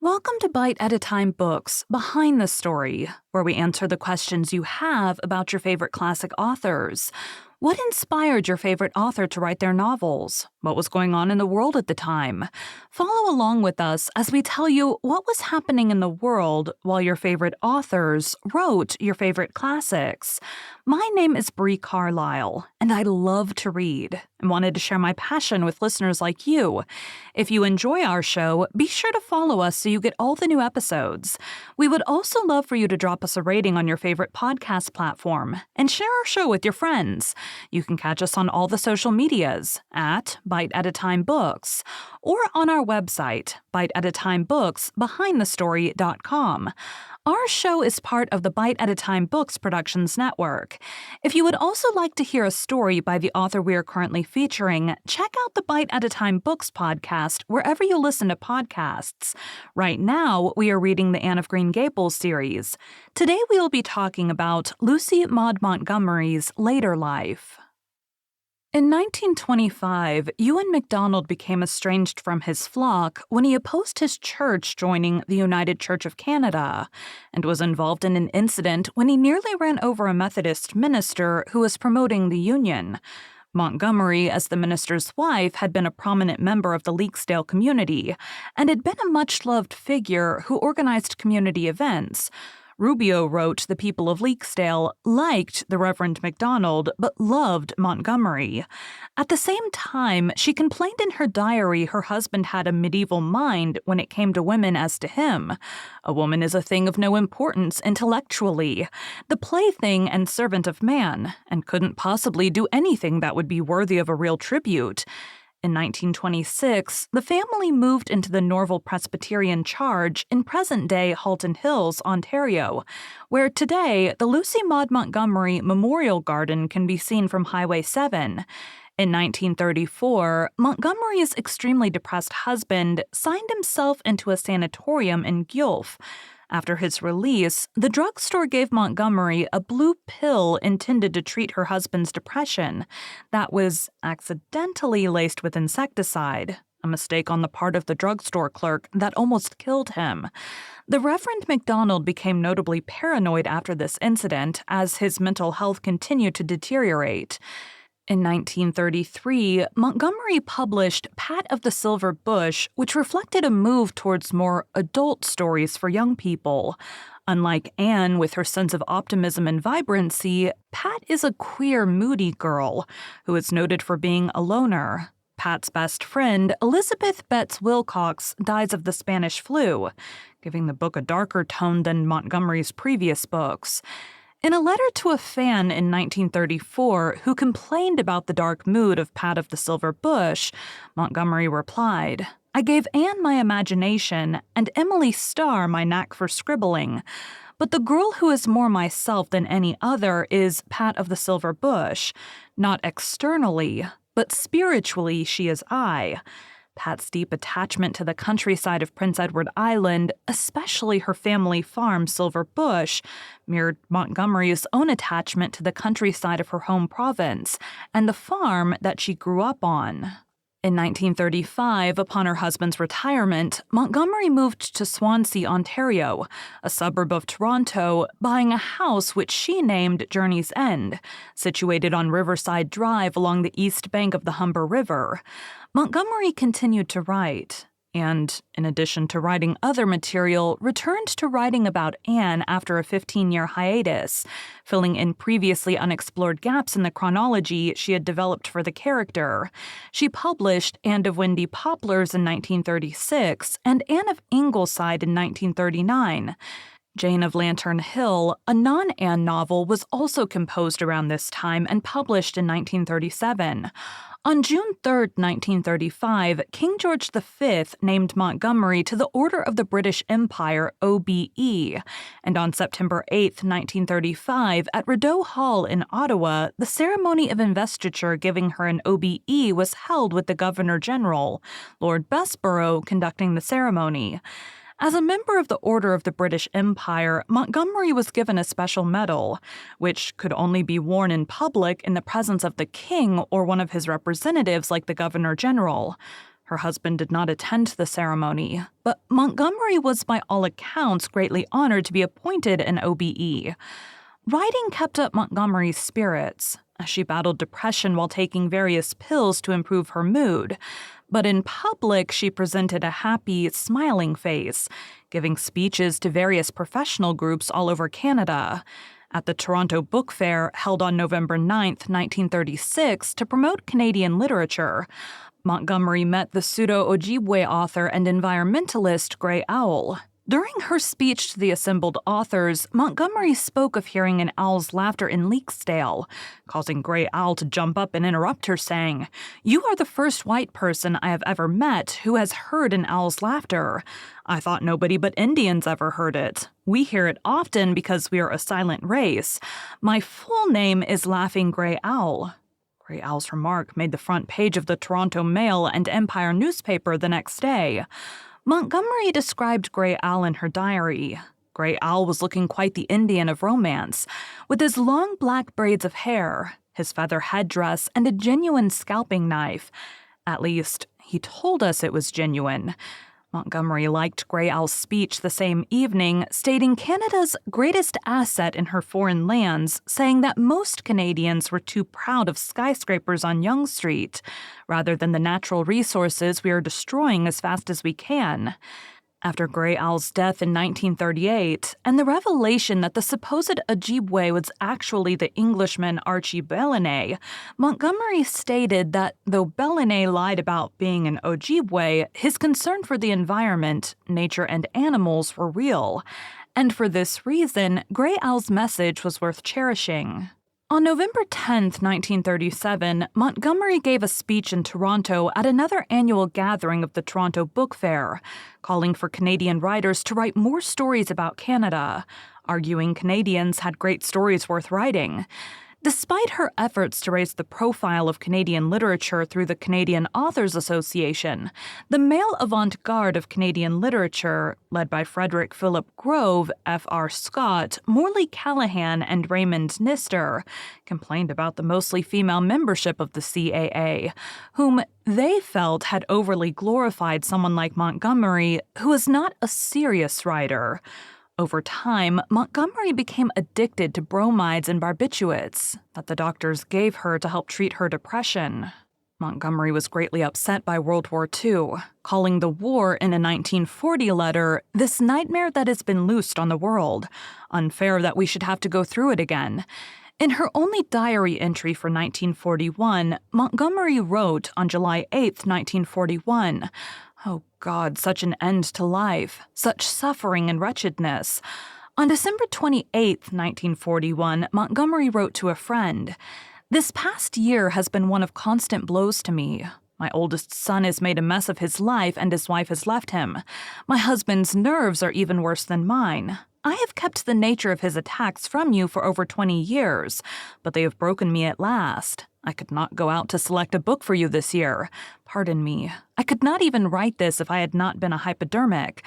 Welcome to Bite at a Time Books, Behind the Story, where we answer the questions you have about your favorite classic authors. What inspired your favorite author to write their novels? What was going on in the world at the time? Follow along with us as we tell you what was happening in the world while your favorite authors wrote your favorite classics. My name is Bree Carlile, and I love to read and wanted to share my passion with listeners like you. If you enjoy our show, be sure to follow us so you get all the new episodes. We would also love for you to drop us a rating on your favorite podcast platform and share our show with your friends. You can catch us on all the social medias at Bite at a Time Books or on our website, biteatatimebooks.behindthestory.com. Our show is part of the Bite at a Time Books Productions Network. If you would also like to hear a story by the author we are currently featuring, check out the Bite at a Time Books podcast wherever you listen to podcasts. Right now, we are reading the Anne of Green Gables series. Today we will be talking about Lucy Maud Montgomery's later life. In 1925, Ewan MacDonald became estranged from his flock when he opposed his church joining the United Church of Canada, and was involved in an incident when he nearly ran over a Methodist minister who was promoting the Union. Montgomery, as the minister's wife, had been a prominent member of the Leaksdale community, and had been a much-loved figure who organized community events. Rubio wrote the people of Leaksdale liked the Reverend MacDonald but loved Montgomery. At the same time, she complained in her diary her husband had a medieval mind when it came to women as to him. A woman is a thing of no importance intellectually, the plaything and servant of man, and couldn't possibly do anything that would be worthy of a real tribute. In 1926, the family moved into the Norval Presbyterian Charge in present-day Halton Hills, Ontario, where today the Lucy Maud Montgomery Memorial Garden can be seen from Highway 7. In 1934, Montgomery's extremely depressed husband signed himself into a sanatorium in Guelph. After his release, the drugstore gave Montgomery a blue pill intended to treat her husband's depression that was accidentally laced with insecticide, a mistake on the part of the drugstore clerk that almost killed him. The Reverend MacDonald became notably paranoid after this incident as his mental health continued to deteriorate. In 1933, Montgomery published Pat of the Silver Bush, which reflected a move towards more adult stories for young people. Unlike Anne, with her sense of optimism and vibrancy, Pat is a queer, moody girl who is noted for being a loner. Pat's best friend, Elizabeth Betts Wilcox, dies of the Spanish flu, giving the book a darker tone than Montgomery's previous books. In a letter to a fan in 1934 who complained about the dark mood of Pat of the Silver Bush, Montgomery replied, "I gave Anne my imagination and Emily Starr my knack for scribbling, but the girl who is more myself than any other is Pat of the Silver Bush. Not externally, but spiritually she is I." Pat's deep attachment to the countryside of Prince Edward Island, especially her family farm, Silver Bush, mirrored Montgomery's own attachment to the countryside of her home province and the farm that she grew up on. In 1935, upon her husband's retirement, Montgomery moved to Swansea, Ontario, a suburb of Toronto, buying a house which she named Journey's End, situated on Riverside Drive along the east bank of the Humber River. Montgomery continued to write, and, in addition to writing other material, returned to writing about Anne after a 15-year hiatus, filling in previously unexplored gaps in the chronology she had developed for the character. She published Anne of Windy Poplars in 1936 and Anne of Ingleside in 1939. Jane of Lantern Hill, a non-Anne novel, was also composed around this time and published in 1937. On June 3, 1935, King George V named Montgomery to the Order of the British Empire, OBE, and on September 8, 1935, at Rideau Hall in Ottawa, the ceremony of investiture giving her an OBE was held with the Governor-General, Lord Bessborough, conducting the ceremony. As a member of the Order of the British Empire, Montgomery was given a special medal, which could only be worn in public in the presence of the king or one of his representatives like the Governor-General. Her husband did not attend the ceremony, but Montgomery was by all accounts greatly honored to be appointed an OBE. Writing kept up Montgomery's spirits, as she battled depression while taking various pills to improve her mood. But in public, she presented a happy, smiling face, giving speeches to various professional groups all over Canada. At the Toronto Book Fair, held on November 9, 1936, to promote Canadian literature, Montgomery met the pseudo-Ojibwe author and environmentalist Grey Owl. During her speech to the assembled authors, Montgomery spoke of hearing an owl's laughter in Leaksdale, causing Grey Owl to jump up and interrupt her, saying, "You are the first white person I have ever met who has heard an owl's laughter. I thought nobody but Indians ever heard it. We hear it often because we are a silent race. My full name is Laughing Grey Owl." Grey Owl's remark made the front page of the Toronto Mail and Empire newspaper the next day. Montgomery described Grey Owl in her diary. Grey Owl was looking quite the Indian of romance, with his long black braids of hair, his feather headdress, and a genuine scalping knife. At least, he told us it was genuine. Montgomery liked Grey Owl's speech the same evening, stating Canada's greatest asset in her foreign lands, saying that most Canadians were too proud of skyscrapers on Yonge Street, rather than the natural resources we are destroying as fast as we can. After Grey Owl's death in 1938, and the revelation that the supposed Ojibwe was actually the Englishman Archie Bellinet, Montgomery stated that though Bellinet lied about being an Ojibwe, his concern for the environment, nature, and animals were real. And for this reason, Grey Owl's message was worth cherishing. On November 10, 1937, Montgomery gave a speech in Toronto at another annual gathering of the Toronto Book Fair, calling for Canadian writers to write more stories about Canada, arguing Canadians had great stories worth writing. Despite her efforts to raise the profile of Canadian literature through the Canadian Authors Association, the male avant-garde of Canadian literature, led by Frederick Philip Grove, F.R. Scott, Morley Callahan, and Raymond Nister, complained about the mostly female membership of the CAA, whom they felt had overly glorified someone like Montgomery, who was not a serious writer. Over time, Montgomery became addicted to bromides and barbiturates that the doctors gave her to help treat her depression. Montgomery was greatly upset by World War II, calling the war in a 1940 letter, "this nightmare that has been loosed on the world. Unfair that we should have to go through it again." In her only diary entry for 1941, Montgomery wrote on July 8, 1941, "Oh God, such an end to life, such suffering and wretchedness." On December 28, 1941, Montgomery wrote to a friend, "This past year has been one of constant blows to me. My oldest son has made a mess of his life and his wife has left him. My husband's nerves are even worse than mine. I have kept the nature of his attacks from you for over 20 years, but they have broken me at last. I could not go out to select a book for you this year. Pardon me. I could not even write this if I had not been a hypodermic.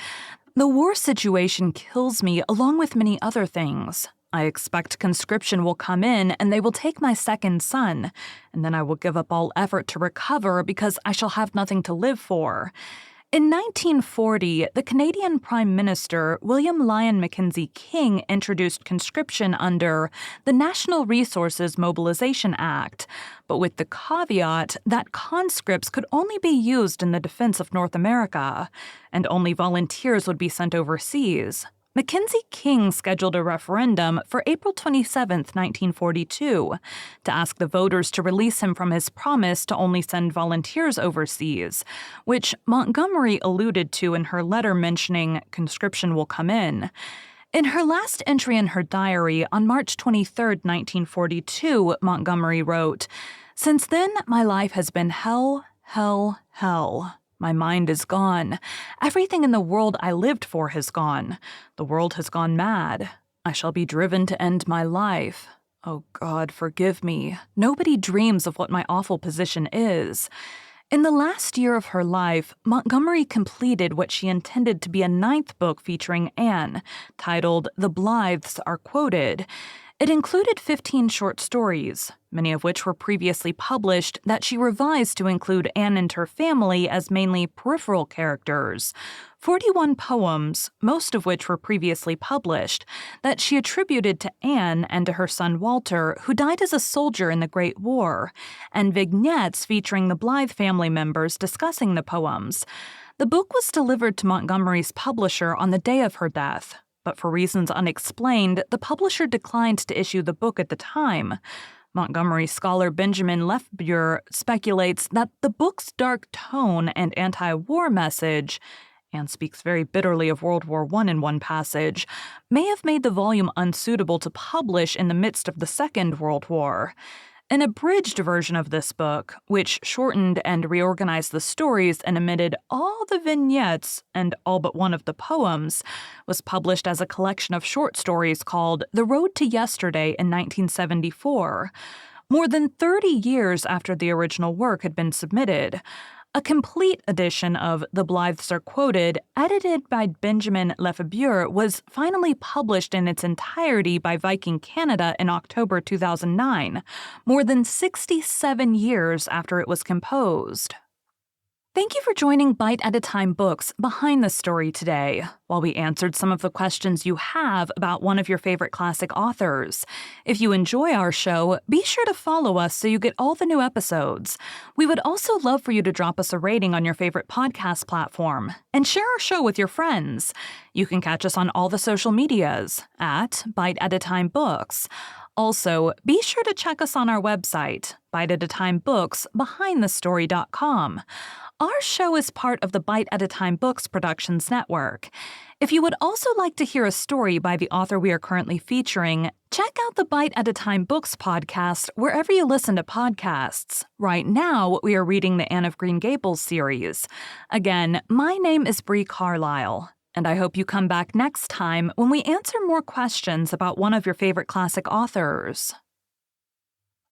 The war situation kills me along with many other things. I expect conscription will come in and they will take my second son, and then I will give up all effort to recover because I shall have nothing to live for." In 1940, the Canadian Prime Minister William Lyon Mackenzie King introduced conscription under the National Resources Mobilization Act, but with the caveat that conscripts could only be used in the defense of North America, and only volunteers would be sent overseas. Mackenzie King scheduled a referendum for April 27, 1942, to ask the voters to release him from his promise to only send volunteers overseas, which Montgomery alluded to in her letter mentioning conscription will come in. In her last entry in her diary on March 23, 1942, Montgomery wrote, "Since then, my life has been hell, hell, hell. My mind is gone. Everything in the world I lived for has gone. The world has gone mad. I shall be driven to end my life. Oh God, forgive me. Nobody dreams of what my awful position is." In the last year of her life, Montgomery completed what she intended to be a 9th book featuring Anne, titled The Blythes Are Quoted. It included 15 short stories, many of which were previously published, that she revised to include Anne and her family as mainly peripheral characters. 41 poems, most of which were previously published, that she attributed to Anne and to her son Walter, who died as a soldier in the Great War, and vignettes featuring the Blythe family members discussing the poems. The book was delivered to Montgomery's publisher on the day of her death, but for reasons unexplained, the publisher declined to issue the book at the time. Montgomery scholar Benjamin Lefebure speculates that the book's dark tone and anti-war message, and speaks very bitterly of World War I in one passage, may have made the volume unsuitable to publish in the midst of the Second World War. An abridged version of this book, which shortened and reorganized the stories and omitted all the vignettes and all but one of the poems, was published as a collection of short stories called The Road to Yesterday in 1974, more than 30 years after the original work had been submitted. A complete edition of The Blythes Are Quoted, edited by Benjamin Lefebure, was finally published in its entirety by Viking Canada in October 2009, more than 67 years after it was composed. Thank you for joining Bite at a Time Books Behind the Story today, while we answered some of the questions you have about one of your favorite classic authors. If you enjoy our show, be sure to follow us so you get all the new episodes. We would also love for you to drop us a rating on your favorite podcast platform and share our show with your friends. You can catch us on all the social medias at Bite at a Time Books. Also, be sure to check us on our website, biteatatimebooksbehindthestory.com. Our show is part of the Bite at a Time Books Productions Network. If you would also like to hear a story by the author we are currently featuring, check out the Bite at a Time Books podcast wherever you listen to podcasts. Right now, we are reading the Anne of Green Gables series. Again, my name is Bree Carlile, and I hope you come back next time when we answer more questions about one of your favorite classic authors.